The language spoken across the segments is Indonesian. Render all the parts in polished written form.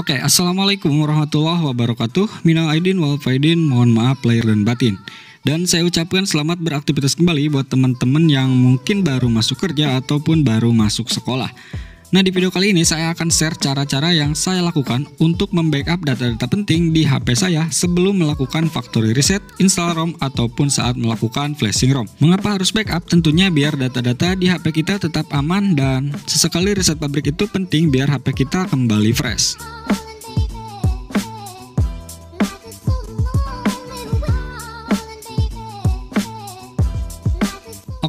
Oke, Assalamualaikum warahmatullahi wabarakatuh. Minal aidin wal faidin, mohon maaf lahir dan batin. Dan saya ucapkan selamat beraktivitas kembali buat teman-teman yang mungkin baru masuk kerja ataupun baru masuk sekolah. Nah, di video kali ini saya akan share cara-cara yang saya lakukan untuk membackup data-data penting di HP saya sebelum melakukan factory reset, install ROM, ataupun saat melakukan flashing ROM. Mengapa harus backup? Tentunya biar data-data di HP kita tetap aman dan sesekali reset pabrik itu penting biar HP kita kembali fresh.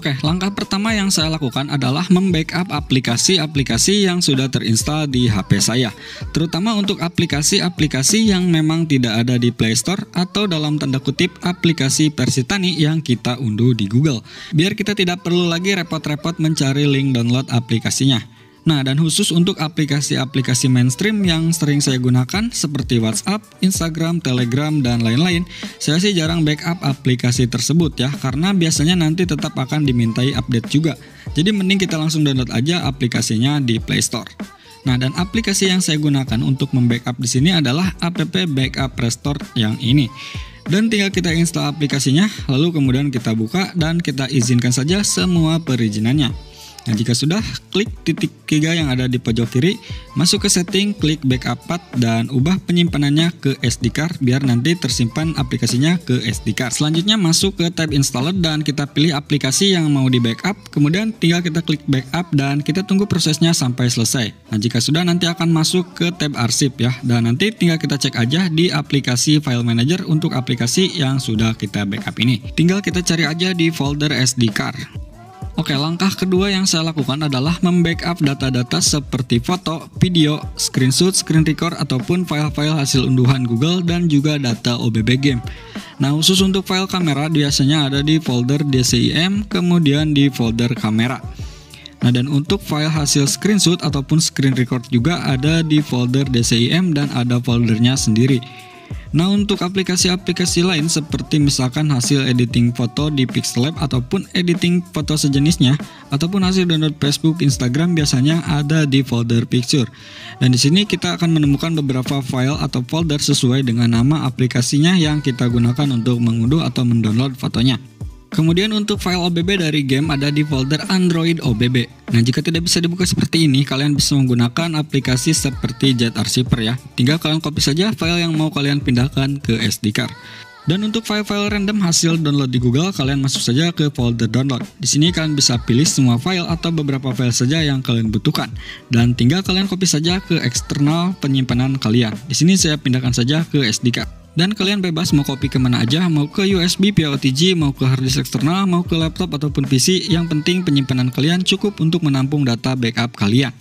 Oke, langkah pertama yang saya lakukan adalah membackup aplikasi-aplikasi yang sudah terinstall di HP saya. Terutama untuk aplikasi-aplikasi yang memang tidak ada di Play Store atau dalam tanda kutip aplikasi versi tani yang kita unduh di Google. Biar kita tidak perlu lagi repot-repot mencari link download aplikasinya. Nah, dan khusus untuk aplikasi-aplikasi mainstream yang sering saya gunakan seperti WhatsApp, Instagram, Telegram, dan lain-lain, saya sih jarang backup aplikasi tersebut ya, karena biasanya nanti tetap akan dimintai update juga. Jadi mending kita langsung download aja aplikasinya di Play Store. Nah, dan aplikasi yang saya gunakan untuk membackup di sini adalah app Backup Restore yang ini. Dan tinggal kita install aplikasinya, lalu kemudian kita buka dan kita izinkan saja semua perizinannya. Nah, jika sudah, klik titik 3 yang ada di pojok kiri, masuk ke setting, klik backup path, dan ubah penyimpanannya ke SD card biar nanti tersimpan aplikasinya ke SD card. Selanjutnya masuk ke tab installer dan kita pilih aplikasi yang mau di backup, kemudian tinggal kita klik backup dan kita tunggu prosesnya sampai selesai. Nah, jika sudah nanti akan masuk ke tab arsip ya, dan nanti tinggal kita cek aja di aplikasi file manager untuk aplikasi yang sudah kita backup ini. Tinggal kita cari aja di folder SD card. Oke, langkah kedua yang saya lakukan adalah membackup data-data seperti foto, video, screenshot, screen record, ataupun file-file hasil unduhan Google dan juga data OBB game. Nah, khusus untuk file kamera biasanya ada di folder DCIM, kemudian di folder kamera. Nah, dan untuk file hasil screenshot ataupun screen record juga ada di folder DCIM dan ada foldernya sendiri. Nah, untuk aplikasi-aplikasi lain seperti misalkan hasil editing foto di Pixellab ataupun editing foto sejenisnya ataupun hasil download Facebook, Instagram biasanya ada di folder picture. Dan di sini kita akan menemukan beberapa file atau folder sesuai dengan nama aplikasinya yang kita gunakan untuk mengunduh atau mendownload fotonya. Kemudian untuk file OBB dari game ada di folder Android OBB. Nah, jika tidak bisa dibuka seperti ini, kalian bisa menggunakan aplikasi seperti Jet Archiver ya. Tinggal kalian copy saja file yang mau kalian pindahkan ke SD card. Dan untuk file-file random hasil download di Google, kalian masuk saja ke folder download. Di sini kalian bisa pilih semua file atau beberapa file saja yang kalian butuhkan. Dan tinggal kalian copy saja ke eksternal penyimpanan kalian. Di sini saya pindahkan saja ke SD card. Dan kalian bebas mau copy kemana aja, mau ke USB via OTG, mau ke harddisk eksternal, mau ke laptop ataupun PC. Yang penting penyimpanan kalian cukup untuk menampung data backup kalian.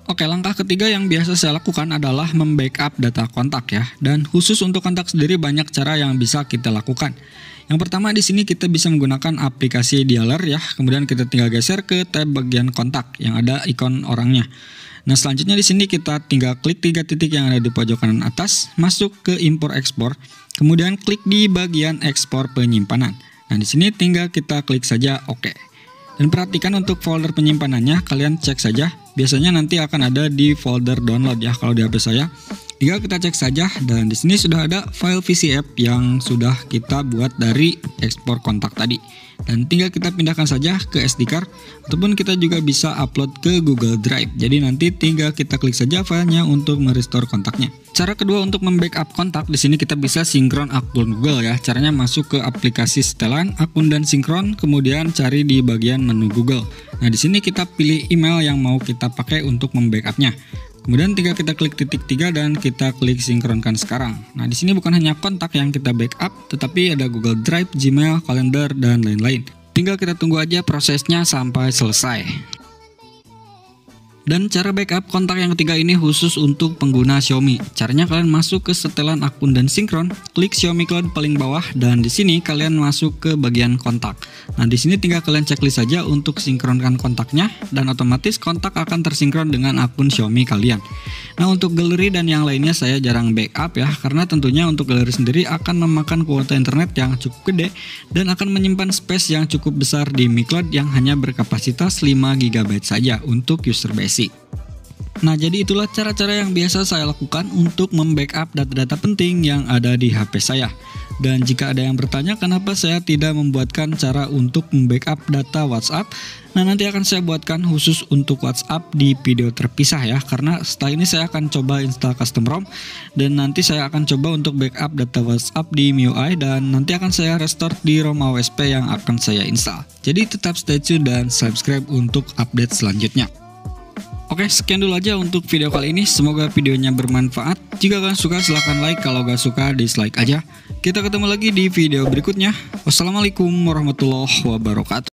Oke, langkah ketiga yang biasa saya lakukan adalah membackup data kontak ya. Dan khusus untuk kontak sendiri banyak cara yang bisa kita lakukan. Yang pertama di sini kita bisa menggunakan aplikasi dialer ya. Kemudian kita tinggal geser ke tab bagian kontak yang ada ikon orangnya. Nah, selanjutnya di sini kita tinggal klik 3 titik yang ada di pojok kanan atas, masuk ke import ekspor, kemudian klik di bagian ekspor penyimpanan. Nah, di sini tinggal kita klik saja OK. Dan perhatikan untuk folder penyimpanannya, kalian cek saja. Biasanya nanti akan ada di folder download ya kalau di HP saya. Tinggal kita cek saja dan di sini sudah ada file VCF yang sudah kita buat dari ekspor kontak tadi. Dan tinggal kita pindahkan saja ke SD card ataupun kita juga bisa upload ke Google Drive. Jadi nanti tinggal kita klik saja filenya untuk merestore kontaknya. Cara kedua untuk membackup kontak di sini kita bisa sinkron akun Google ya. Caranya masuk ke aplikasi setelan akun dan sinkron, kemudian cari di bagian menu Google. Nah, di sini kita pilih email yang mau kita pakai untuk membackupnya. Kemudian tinggal kita klik titik 3 dan kita klik sinkronkan sekarang. Nah, di sini bukan hanya kontak yang kita backup, tetapi ada Google Drive, Gmail, kalender, dan lain-lain. Tinggal kita tunggu aja prosesnya sampai selesai. Dan cara backup kontak yang ketiga ini khusus untuk pengguna Xiaomi. Caranya kalian masuk ke setelan akun dan sinkron, klik Xiaomi Cloud paling bawah dan di sini kalian masuk ke bagian kontak. Nah, di sini tinggal kalian checklist saja untuk sinkronkan kontaknya dan otomatis kontak akan tersinkron dengan akun Xiaomi kalian. Nah, untuk galeri dan yang lainnya saya jarang backup ya, karena tentunya untuk galeri sendiri akan memakan kuota internet yang cukup gede dan akan menyimpan space yang cukup besar di Mi Cloud yang hanya berkapasitas 5 GB saja untuk user basic. Nah, jadi itulah cara-cara yang biasa saya lakukan untuk membackup data-data penting yang ada di HP saya. Dan jika ada yang bertanya kenapa saya tidak membuatkan cara untuk membackup data WhatsApp, nah nanti akan saya buatkan khusus untuk WhatsApp di video terpisah ya. Karena setelah ini saya akan coba install custom ROM dan nanti saya akan coba untuk backup data WhatsApp di MIUI dan nanti akan saya restore di ROM AWSP yang akan saya install. Jadi tetap stay tune dan subscribe untuk update selanjutnya. Oke, sekian dulu aja untuk video kali ini. Semoga videonya bermanfaat. Jika kalian suka silahkan like, kalau gak suka dislike aja. Kita ketemu lagi di video berikutnya. Wassalamualaikum warahmatullahi wabarakatuh.